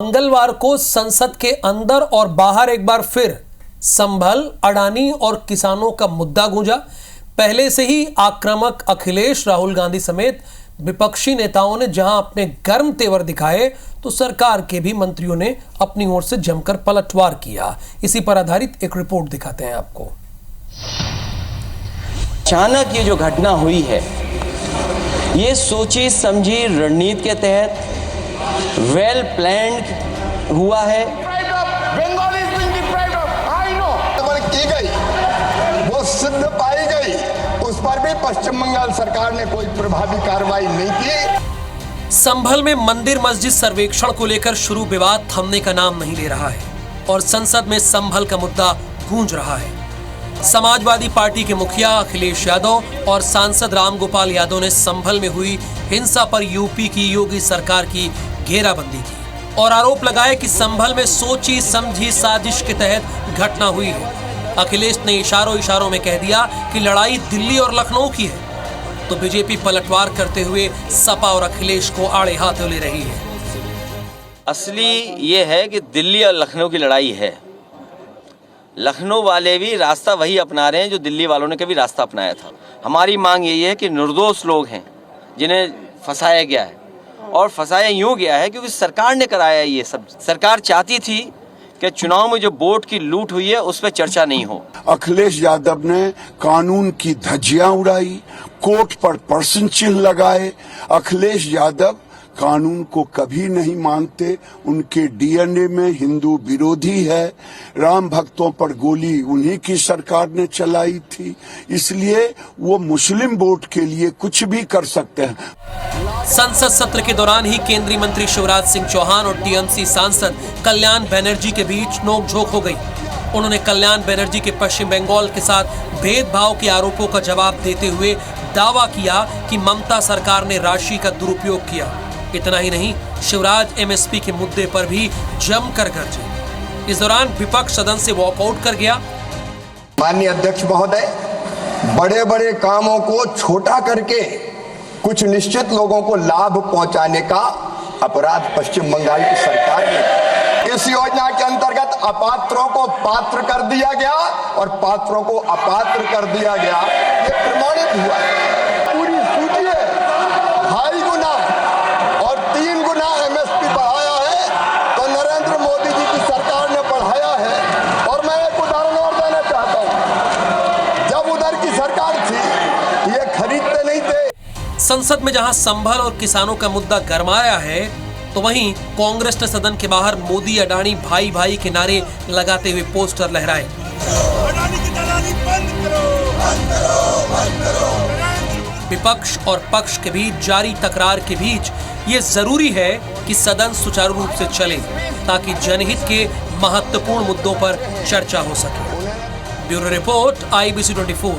मंगलवार को संसद के अंदर और बाहर एक बार फिर संभल, अडानी और किसानों का मुद्दा गूंजा। पहले से ही आक्रामक अखिलेश, राहुल गांधी समेत विपक्षी नेताओं ने जहां अपने गर्म तेवर दिखाए, तो सरकार के भी मंत्रियों ने अपनी ओर से जमकर पलटवार किया। इसी पर आधारित एक रिपोर्ट दिखाते हैं आपको। अचानक ये जो घटना हुई है, ये सोची समझी रणनीति के तहत वेल प्लान्ड हुआ है। की गई, वो सिद्ध पाई गई, उस पर भी पश्चिम बंगाल सरकार ने कोई प्रभावी कार्रवाई नहीं की। संभल में मंदिर मस्जिद सर्वेक्षण को लेकर शुरू विवाद थमने का नाम नहीं ले रहा है और संसद में संभल का मुद्दा गूंज रहा है। समाजवादी पार्टी के मुखिया अखिलेश यादव और सांसद रामगोपाल यादव ने संभल में हुई हिंसा पर यूपी की योगी सरकार की घेराबंदी की और आरोप लगाए कि संभल में सोची समझी साजिश के तहत घटना हुई है। अखिलेश ने इशारों में कह दिया कि लड़ाई दिल्ली और लखनऊ की है, तो बीजेपी पलटवार करते हुए सपा और अखिलेश को आड़े हाथों ले रही है। असली ये है कि दिल्ली और लखनऊ की लड़ाई है। लखनऊ वाले भी रास्ता वही अपना रहे हैं जो दिल्ली वालों ने कभी रास्ता अपनाया था। हमारी मांग यही है कि निर्दोष लोग हैं जिन्हें फंसाया गया है, और फंसाया यूँ गया है क्योंकि सरकार ने कराया ये सब। सरकार चाहती थी कि चुनाव में जो वोट की लूट हुई है उस पर चर्चा नहीं हो। अखिलेश यादव ने कानून की धज्जियां उड़ाई, कोर्ट पर प्रश्न चिन्ह लगाए। अखिलेश यादव कानून को कभी नहीं मानते, उनके डीएनए में हिंदू विरोधी है। राम भक्तों पर गोली उन्हीं की सरकार ने चलाई थी, इसलिए वो मुस्लिम वोट के लिए कुछ भी कर सकते हैं। संसद सत्र के दौरान ही केंद्रीय मंत्री शिवराज सिंह चौहान और टीएमसी सांसद कल्याण बनर्जी के बीच नोकझोंक हो गई। उन्होंने कल्याण बनर्जी के पश्चिम बंगाल के साथ भेदभाव के आरोपों का जवाब देते हुए दावा किया कि ममता सरकार ने राशि का दुरुपयोग किया। इतना ही नहीं, शिवराज एमएसपी के मुद्दे पर भी जमकर गरजे। इस दौरान विपक्ष सदन से वॉकआउट कर गया। माननीय अध्यक्ष महोदय, बड़े बड़े कामों को छोटा करके कुछ निश्चित लोगों को लाभ पहुंचाने का अपराध पश्चिम बंगाल की सरकार ने। इस योजना के अंतर्गत अपात्रों को पात्र कर दिया गया और पात्रों को अपात्र कर दिया गया, ये प्रमाणित हुआ है। पूरी सूची है, 2.5 गुना और 3 गुना एमएसपी बढ़ाया है, तो नरेंद्र मोदी जी की सरकार ने बढ़ाया है। और मैं एक उदाहरण और देना चाहता हूं, जब उधर की सरकार थी ये खरीदते नहीं थे। संसद में जहां संभल और किसानों का मुद्दा गरमाया है, तो वहीं कांग्रेस ने सदन के बाहर मोदी अडानी भाई भाई के नारे लगाते हुए पोस्टर लहराए। विपक्ष और पक्ष के बीच जारी तकरार के बीच ये जरूरी है कि सदन सुचारू रूप से चले, ताकि जनहित के महत्वपूर्ण मुद्दों पर चर्चा हो सके। Bureau report, IBC 24।